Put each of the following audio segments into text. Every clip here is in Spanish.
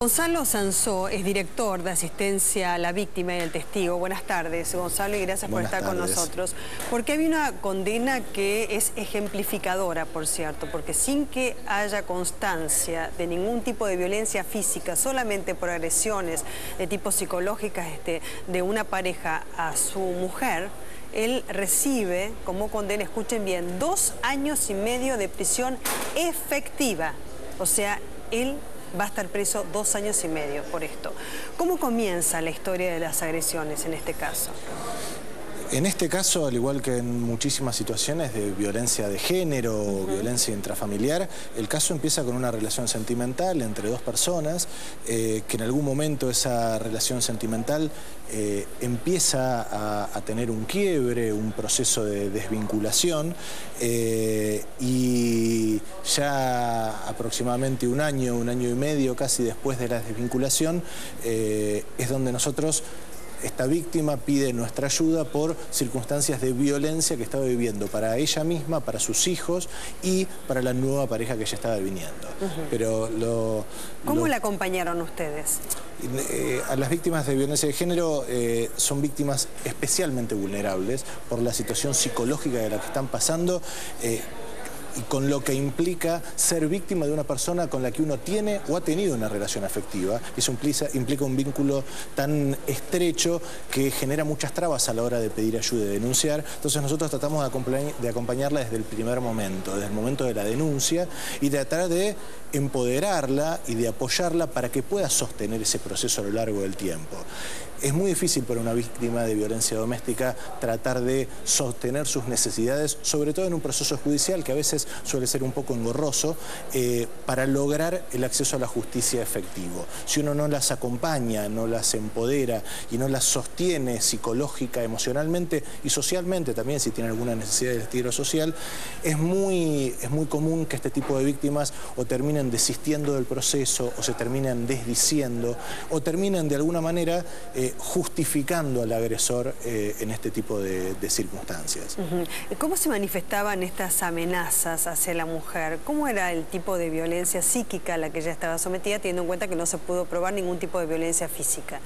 Gonzalo Sansó es director de asistencia a la víctima y al testigo. Buenas tardes, Gonzalo, y gracias por estar con nosotros. Porque había una condena que es ejemplificadora, por cierto, porque sin que haya constancia de ningún tipo de violencia física, solamente por agresiones de tipo psicológicas de una pareja a su mujer, él recibe como condena, escuchen bien, 2 años y medio de prisión efectiva. O sea, él va a estar preso 2 años y medio por esto. ¿Cómo comienza la historia de las agresiones en este caso? En este caso, al igual que en muchísimas situaciones de violencia de género o violencia intrafamiliar, el caso empieza con una relación sentimental entre 2 personas, que en algún momento esa relación sentimental empieza a tener un quiebre, un proceso de desvinculación, y ya aproximadamente un año y medio casi después de la desvinculación, es donde esta víctima pide nuestra ayuda por circunstancias de violencia que estaba viviendo para ella misma, para sus hijos y para la nueva pareja que ella estaba viniendo. Pero ¿Cómo la acompañaron ustedes? A las víctimas de violencia de género son víctimas especialmente vulnerables por la situación psicológica de la que están pasando, y con lo que implica ser víctima de una persona con la que uno tiene o ha tenido una relación afectiva. Eso implica un vínculo tan estrecho que genera muchas trabas a la hora de pedir ayuda y denunciar. Entonces nosotros tratamos de acompañarla desde el primer momento, desde el momento de la denuncia, y tratar de empoderarla y de apoyarla para que pueda sostener ese proceso a lo largo del tiempo. Es muy difícil para una víctima de violencia doméstica tratar de sostener sus necesidades, sobre todo en un proceso judicial que a veces suele ser un poco engorroso, para lograr el acceso a la justicia efectivo. Si uno no las acompaña, no las empodera y no las sostiene psicológica, emocionalmente y socialmente también, si tiene alguna necesidad de estilo social, es muy común que este tipo de víctimas o terminen desistiendo del proceso, o se terminen desdiciendo, o terminen de alguna manera justificando al agresor en este tipo de circunstancias. ¿Cómo se manifestaban estas amenazas hacia la mujer? ¿Cómo era el tipo de violencia psíquica a la que ella estaba sometida, teniendo en cuenta que no se pudo probar ningún tipo de violencia física?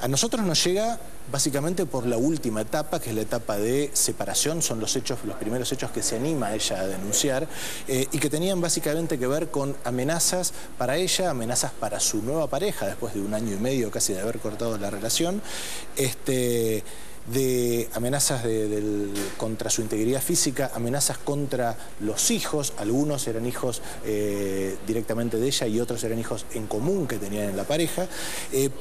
A nosotros nos llega básicamente por la última etapa, que es la etapa de separación. Son los primeros hechos que se anima a ella a denunciar, y que tenían básicamente que ver con amenazas para ella, amenazas para su nueva pareja, después de 1 año y medio casi de haber cortado la relación, de amenazas contra su integridad física, amenazas contra los hijos. Algunos eran hijos directamente de ella y otros eran hijos en común que tenían en la pareja,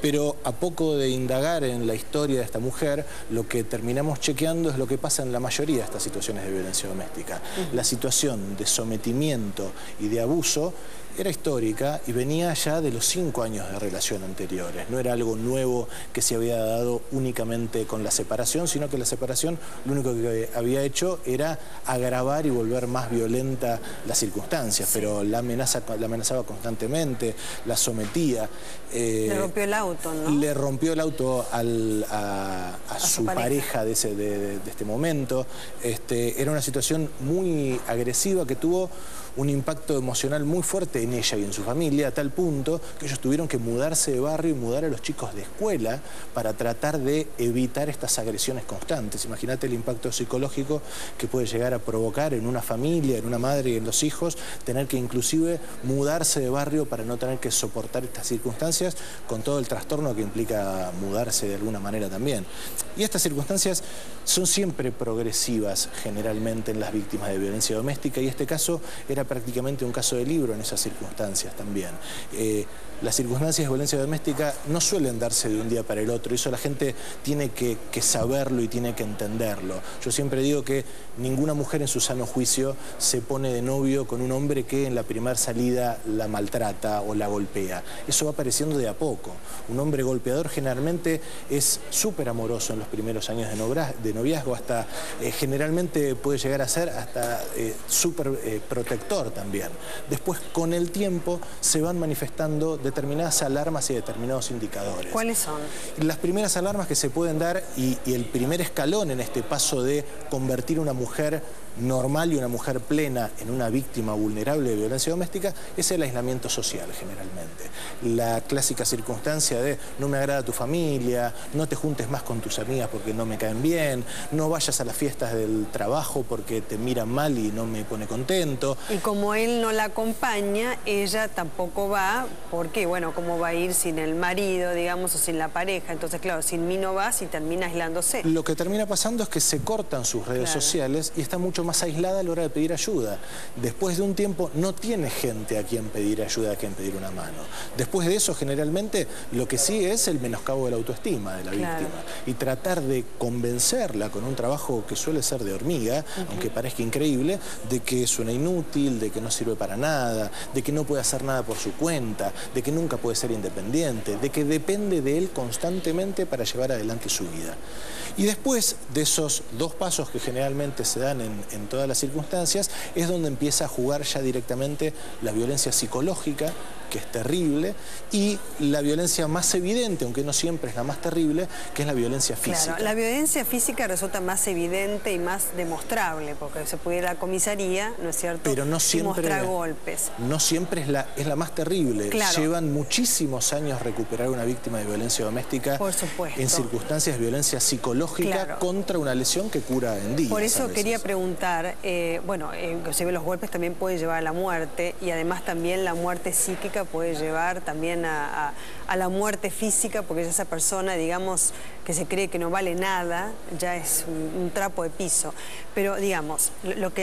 pero a poco de indagar en la historia de esta mujer, lo que terminamos chequeando es lo que pasa en la mayoría de estas situaciones de violencia doméstica. La situación de sometimiento y de abuso era histórica y venía ya de los 5 años de relación anteriores. No era algo nuevo que se había dado únicamente con la separación, sino que la separación lo único que había hecho era agravar y volver más violenta las circunstancias, pero la amenazaba constantemente, la sometía. Le rompió el auto, ¿no? Le rompió el auto a su pareja de este momento. Era una situación muy agresiva que tuvo un impacto emocional muy fuerte en ella y en su familia, a tal punto que ellos tuvieron que mudarse de barrio y mudar a los chicos de escuela para tratar de evitar estas agresiones constantes. Imagínate el impacto psicológico que puede llegar a provocar en una familia, en una madre y en los hijos, tener que inclusive mudarse de barrio para no tener que soportar estas circunstancias, con todo el trastorno que implica mudarse de alguna manera también. Y estas circunstancias son siempre progresivas generalmente en las víctimas de violencia doméstica, y este caso era prácticamente un caso de libro en esas circunstancias también. Las circunstancias de violencia doméstica no suelen darse de un día para el otro, y eso la gente tiene que saberlo y tiene que entenderlo. Yo siempre digo que ninguna mujer en su sano juicio se pone de novio con un hombre que en la primera salida la maltrata o la golpea. Eso va apareciendo de a poco. Un hombre golpeador generalmente es súper amoroso en los primeros años de noviazgo, hasta generalmente puede llegar a ser hasta súper protector también. Después, con el tiempo, se van manifestando determinadas alarmas y determinados indicadores. ¿Cuáles son? Las primeras alarmas que se pueden dar, y el primer escalón en este paso de convertir a una mujer normal y una mujer plena en una víctima vulnerable de violencia doméstica es el aislamiento social, generalmente. La clásica circunstancia de no me agrada tu familia, no te juntes más con tus amigas porque no me caen bien, no vayas a las fiestas del trabajo porque te miran mal y no me pone contento. Y como él no la acompaña, ella tampoco va, porque, bueno, ¿cómo va a ir sin el marido, digamos, o sin la pareja? Entonces, claro, sin mí no vas y termina aislándose. Lo que termina pasando es que se cortan sus redes sociales y está mucho más aislada a la hora de pedir ayuda. Después de un tiempo no tiene gente a quien pedir ayuda, a quien pedir una mano. Después de eso, generalmente, lo que sigue es el menoscabo de la autoestima de la víctima. Y tratar de convencerla con un trabajo que suele ser de hormiga, aunque parezca increíble, de que es una inútil, de que no sirve para nada, de que no puede hacer nada por su cuenta, de que nunca puede ser independiente, de que depende de él constantemente para llevar adelante su vida. Y después de esos dos pasos que generalmente se dan en todas las circunstancias, es donde empieza a jugar ya directamente la violencia psicológica, que es terrible, y la violencia más evidente, aunque no siempre es la más terrible, que es la violencia física. Claro, la violencia física resulta más evidente y más demostrable, porque se puede ir a la comisaría, ¿no es cierto?, pero no siempre, y mostrar golpes. No siempre es la más terrible. Claro. Llevan muchísimos años recuperar una víctima de violencia doméstica. Por supuesto. En circunstancias de violencia psicológica contra una lesión que cura en días. Por eso quería preguntar, bueno, inclusive los golpes también pueden llevar a la muerte, y además también la muerte psíquica puede llevar también a la muerte física, porque esa persona, digamos, que se cree que no vale nada, ya es un trapo de piso. Pero, digamos,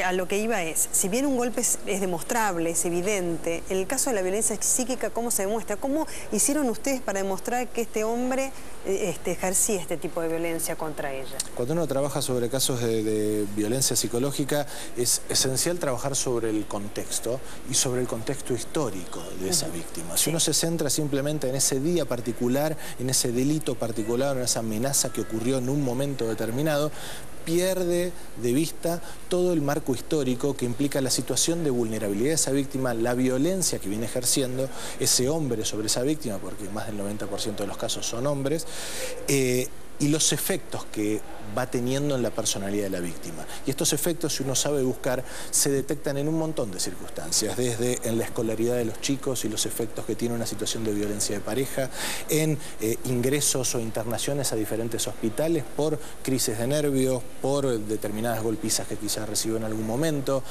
a lo que iba es, si bien un golpe es demostrable, es evidente, en el caso de la violencia psíquica, ¿cómo se demuestra? ¿Cómo hicieron ustedes para demostrar que este hombre ejercía este tipo de violencia contra ella? Cuando uno trabaja sobre casos de violencia psicológica, es esencial trabajar sobre el contexto y sobre el contexto histórico de esa víctima. Si uno se centra simplemente en ese día particular, en ese delito particular, en esa amenaza que ocurrió en un momento determinado, pierde de vista todo el marco histórico que implica la situación de vulnerabilidad de esa víctima, la violencia que viene ejerciendo ese hombre sobre esa víctima, porque más del 90% de los casos son hombres, y los efectos que va teniendo en la personalidad de la víctima. Y estos efectos, si uno sabe buscar, se detectan en un montón de circunstancias, desde en la escolaridad de los chicos y los efectos que tiene una situación de violencia de pareja, en ingresos o internaciones a diferentes hospitales por crisis de nervios, por determinadas golpizas que quizás recibió en algún momento,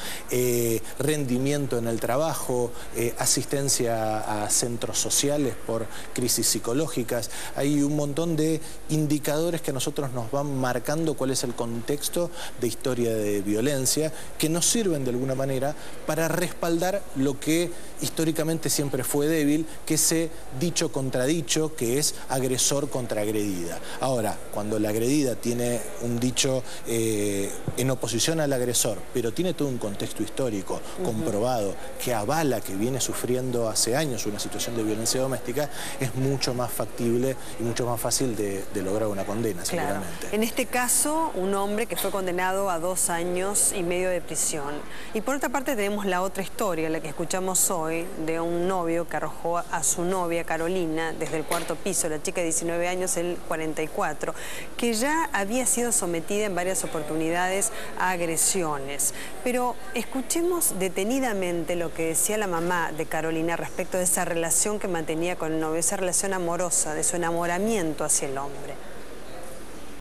rendimiento en el trabajo, asistencia a centros sociales por crisis psicológicas. Hay un montón de indicadores que a nosotros nos van marcando cuál es el contexto de historia de violencia, que nos sirven de alguna manera para respaldar lo que históricamente siempre fue débil, que ese dicho contradicho, que es agresor contra agredida. Ahora, cuando la agredida tiene un dicho en oposición al agresor, pero tiene todo un contexto histórico comprobado, que avala que viene sufriendo hace años una situación de violencia doméstica, es mucho más factible y mucho más fácil de lograr una condena, seguramente. En este caso, un hombre que fue condenado a 2 años y medio de prisión. Y por otra parte tenemos la otra historia, la que escuchamos hoy, de un novio que arrojó a su novia, Carolina, desde el 4º piso, la chica de 19 años, él 44, que ya había sido sometida en varias oportunidades a agresiones. Pero escuchemos detenidamente lo que decía la mamá de Carolina respecto de esa relación que mantenía con el novio, esa relación amorosa, de su enamoramiento hacia el hombre.